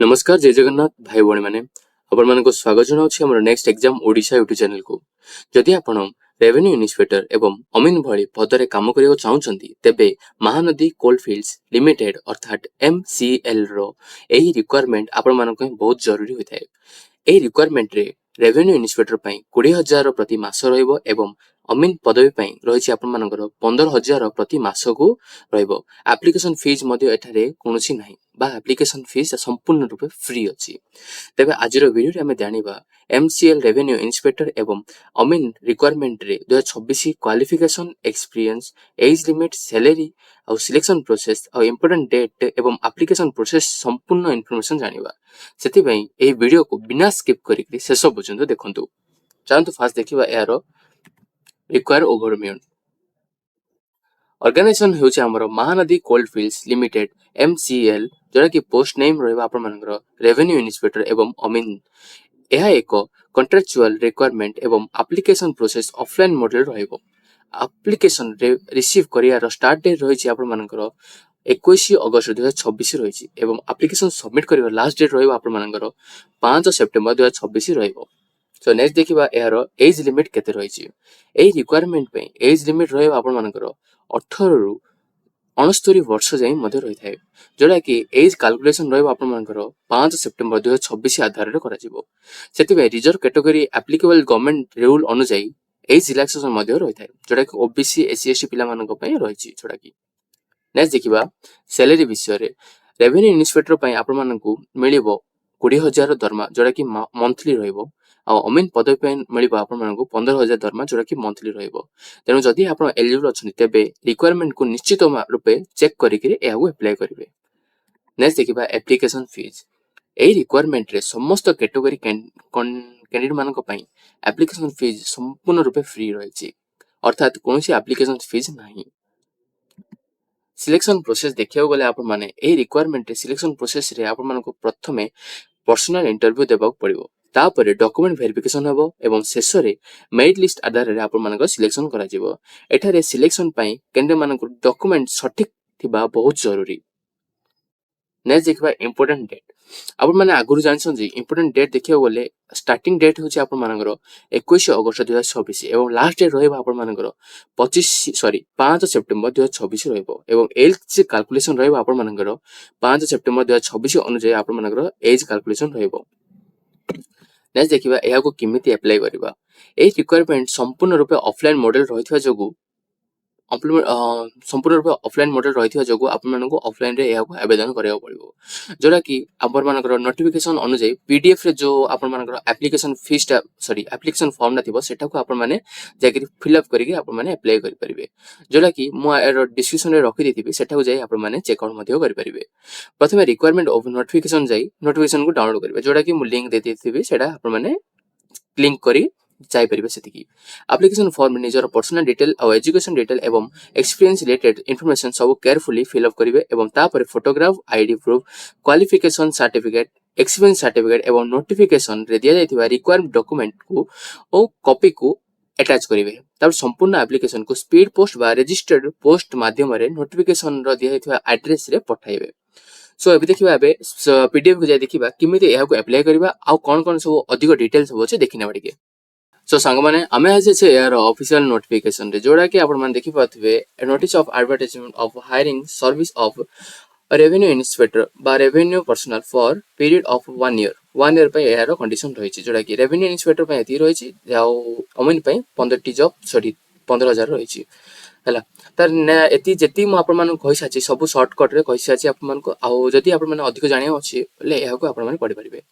नमस्कार जय जगन्नाथ भाई भौणी मैंने आपण मानको स्वागत जनाउछि हमर next exam Odisha YouTube channel को। जदि आपण रेवेन्यू इन्स्पेक्टर एवं अमीन भଳି पदरे काम करियो चाहुचंती तेबे महानदी कोलफील्ड्स लिमिटेड अर्थात MCL रो एही रिक्वायरमेंट आपण मानको बहुत जरूरी होइथाय। एही रिक्वायरमेंट रे रेवेन्यू इन्स्पेक्टर पई 20,000 प्रति मास रहइबो एवं अमीन पदवी पई रहिछि आपण मानकर 15,000 प्रति मास को रहइबो। एप्लिकेशन फीस मध्ये एठारे कोनोसी नाही बा एप्लिकेशन फीस संपूर्ण रूपे फ्री अछि। तेबे आजिरो वीडियो रे हमें जानिबा MCL रेवेन्यू इन्स्पेक्टर एवं अमीन रिक्वायरमेंट रे 2026 qualification experience age limit salary और सिलेक्शन प्रोसेस और इंपोर्टेंट डेट एवं एप्लिकेशन प्रोसेस संपूर्ण इन्फॉर्मेशन जानिबा। सेति पई एही वीडियो को बिना स्किप करिकरी शेष पर्यंत देखंतु। चाहंतु फास्ट देखिबा यारो रिक्वायर ओवरव्यू। ऑर्गेनाइजेशन होउछ हमरो महानदी कोलफील्ड्स लिमिटेड MCL जोरा कि पोस्ट नेम रहबा आपण मानकर रेवेन्यू इन्स्पेक्टर एवं अमीन। यह एक कॉन्ट्रैक्चुअल रिक्वायरमेंट एवं एप्लिकेशन प्रोसेस ऑफलाइन मॉडल रहइबो। एप्लिकेशन रे रिसीव करियार स्टार्ट डेट रहिछि आपण मानकर 21 अगस्त 2026 रहिछि एवं एप्लिकेशन सबमिट करिवार लास्ट डेट रहइबो आपण मानकर 5 सेप्टेम्बर 2026 रहइबो। सो नेक्स्ट देखिबा यार एज लिमिट केते रहिछि। एही रिक्वायरमेंट पे एज लिमिट रहइबो आपण मानकर 18 रु 69 वर्ष जाई मध्ये रहिथाय। जोड़ा कि एज कैलकुलेशन रहइबो आपण मानकर 5 सेप्टेम्बर 2026 आधार रे करा जिवो। सेति बे reserve category applicable government rule अनुसार एज रिलैक्सेशन मध्ये रहिथाय जोड़ा कि ओबीसी एससी एसटी पिला मानक पय रहिछि। जोड़ा कि नेक्स्ट देखिबा सैलरी विषय रे रेवेन्यू इन्स्पेक्टर पय आपण मानकू मिलिबो 20,000 दरमा जोड़ा कि मंथली रहइबो आ अमीन पदवी पे मिलिबो आपण मानकू 15,000 दरमा जोड़ा कि मंथली रहइबो। तेनु जदि आपण एलिजिबल अछन तेबे रिक्वायरमेंट को निश्चित रूपे चेक करिकरी एहाउ अप्लाई करिवे। नेक्स्ट देखिबा एप्लिकेशन फीस। एही रिक्वायरमेंट रे समस्त कैटेगरी कैंडिडेट मानक पय एप्लिकेशन फीस संपूर्ण रूपे फ्री रहिछि अर्थात कोनोसी एप्लिकेशन फीस नाही। सिलेक्शन प्रोसेस देखियो गले आपण माने ए रिक्वायरमेंट रे सिलेक्शन प्रोसेस रे आपण मानको प्रथमे पर्सनल इंटरव्यू देबाक पड़िबो तापरे डॉक्यूमेंट वेरिफिकेशन हबो एवं शेष रे मेरिट लिस्ट आधार रे आपण मानको सिलेक्शन करा जिवो। एठारे सिलेक्शन पई कैंडिडेट मानको डॉक्यूमेंट सठिक थिबा बहुत जरूरी। नेक्स्ट देखिबा इंपोर्टेंट डेट। आपण माने आगुरु जानछन जे इंपोर्टेंट डेट देखियो गले स्टार्टिंग डेट होछि आपण मानकर 21 अगस्त 2026 एवं लास्ट डेट रहइबा आपण मानकर 5 सेप्टेम्बर 2026 रहइबो एवं एज कैलकुलेशन रहइबा आपण मानकर 5 सेप्टेम्बर 2026 अनुसार आपण मानकर एज कैलकुलेशन रहइबो। नेक्स्ट देखिबा एहा को किमिति अप्लाई करबा। ए रिक्वायरमेंट संपूर्ण रूपे ऑफलाइन मॉडल रहितवा जोगु संपूर्ण रूपे ऑफलाइन मॉडल रहितवा जोगु आपण मानको ऑफलाइन रे एहा को आवेदन करियो पड़िबो। जोरा कि आपण मानकर नोटिफिकेशन अनुसार पीडीएफ रे जो आपण मानकर एप्लिकेशन फीस एप्लिकेशन फॉर्म ना थिबो सेटा को आपण माने जाकरी फिल अप करिके आपण माने अप्लाई करि परिबे। जोला कि मु एरो डिस्क्रिप्शन रे रखि देथिबि सेटा को जाई आपण माने चेक आउट मध्ये करि परिबे। प्रथमे रिक्वायरमेंट ऑफ नोटिफिकेशन जाई नोटिफिकेशन को डाउनलोड करिबे जोड़ा कि मु लिंक दे देथिबि सेटा आपण माने क्लिक करी जाई परिबे। सेतिकी एप्लिकेशन फॉर्म निजर पर्सनल डिटेल और एजुकेशन डिटेल एवं एक्सपीरियंस रिलेटेड इंफॉर्मेशन सब केयरफुली फिल अप करिवे एवं तापर photograph ID proof qualification certificate experience certificate एवं नोटिफिकेशन रे दिया जायथिबा रिक्वायर्ड डॉक्यूमेंट को ओ कॉपी को अटैच करिवे। तापर संपूर्ण एप्लिकेशन को स्पीड पोस्ट बा रजिस्टर्ड पोस्ट माध्यम रे नोटिफिकेशन रो दिया जायथिबा एड्रेस रे पठाइबे। सो एबे देखिबा एबे पीडीएफ को जाय देखिबा किमिति एहा को अप्लाई करबा आ कोन कोन सब अधिक डिटेल्स हो छै देखिना बडिके। सो सांग माने आमे आज छे यार ऑफिशियल नोटिफिकेशन रे जोड़ा कि आपण माने देखि पाथबे notice of advertisement of hiring service of revenue inspector बा revenue personnel for period of 1 year पे यार कंडीशन रही जोड़ा कि रेवेन्यू इन्स्पेक्टर पे एति रही अमीन पे 15 जॉब 15,000 रही हला तार एति जेति मु आपण माने कहि साची सब शॉर्टकट रे कहि साची आपण मानको आ जदि आपण माने अधिक जानिया अछि ले एहा को आपण माने पढि परिबे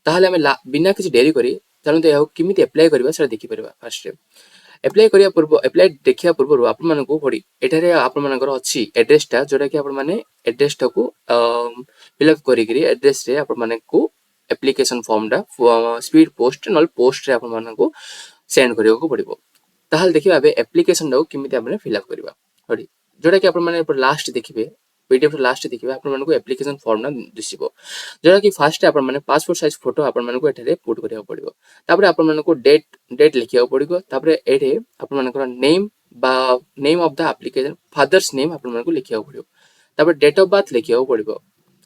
ताहाले हमें बिना किछि देरी करी चलते एहा किमिति अप्लाई करबा सेटा देखि परबा। फर्स्ट अप्लाई करिया पूर्व अप्लाई देखिया पूर्व आपण मानको पडी एठारे आपण मानकर अछि एड्रेस टा जोटा कि आपण माने एड्रेस टा को फिल अप करी करी एड्रेस रे आपण मानको एप्लिकेशन फॉर्म टा स्पीड पोस्ट नल पोस्ट रे आपण मानको सेंड करियो को पड़िबो। ताहाल देखिबा बे एप्लिकेशन टा किमिति आपण फिल अप करबा हडी जोटा कि आपण माने लास्ट देखिबे पीडीएफ लास्ट देखिबे आपण मानको एप्लिकेशन फॉर्म ना दिसिबो जोटा कि फर्स्ट आपण माने पासपोर्ट साइज फोटो आपण मानको एठारे पुट करिया पड़िबो। तापर आपण मानको डेट लिखिया पड़िबो। तापर एठे आपण मानको नेम बा name of the application father's name आपण मानको लिखिया पड़िबो। तापर डेट ऑफ बर्थ लिखिया पड़िबो।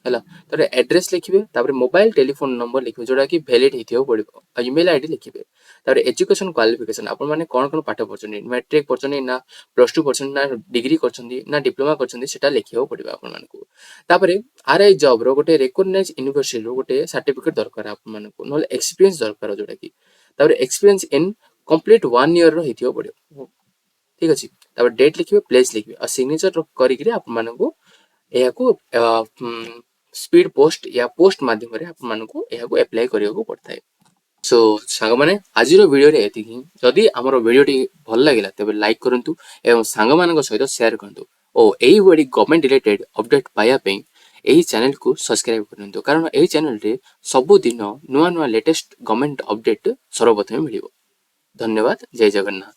ହେଲା ତାପରେ एड्रेस लिखिबे तापर मोबाइल टेलीफोन नंबर लिखिबे जोटा कि वैलिड हिथियो पड़िबो आ ईमेल आईडी लिखिबे तापर एजुकेशन क्वालिफिकेशन आपण माने कोन कोन पाठ पढछनी मैट्रिक पढछनी ना प्लस 2 पढछनी ना डिग्री करछनी ना डिप्लोमा करछनी सेटा लिखियो पड़िबो आपण मानकू तापर आरआई जॉब रो गोटे रिकॉग्नाइज यूनिवर्सिटी रो गोटे सर्टिफिकेट दरकार आपण मानकू नले एक्सपीरियंस दरकार जोटा कि तापर एक्सपीरियंस इन कंप्लीट 1 ईयर रो हिथियो पड़िबो ठीक अछि तापर डेट लिखिबे प्लेस लिखिबे आ सिग्नेचर करी कि आपण मानकू एहाकू स्पीड पोस्ट या पोस्ट माध्यम रे आपण मानकू एहाकू अप्लाई करियो पड़ता है सो सांग माने आज वीडियो रे एतिकी जदि हमर वीडियो टी भल लागिला तबे लाइक करंतु एवं सांग मानक सहित शेयर करंतु ओ एई बडी गवर्नमेंट रिलेटेड अपडेट पाया पे एही चैनल को सब्सक्राइब करंतु कारण एही चैनल रे सब दिन नुवा नुवा लेटेस्ट गवर्नमेंट अपडेट सर्वप्रथम मिलिबो धन्यवाद जय जगन्नाथ।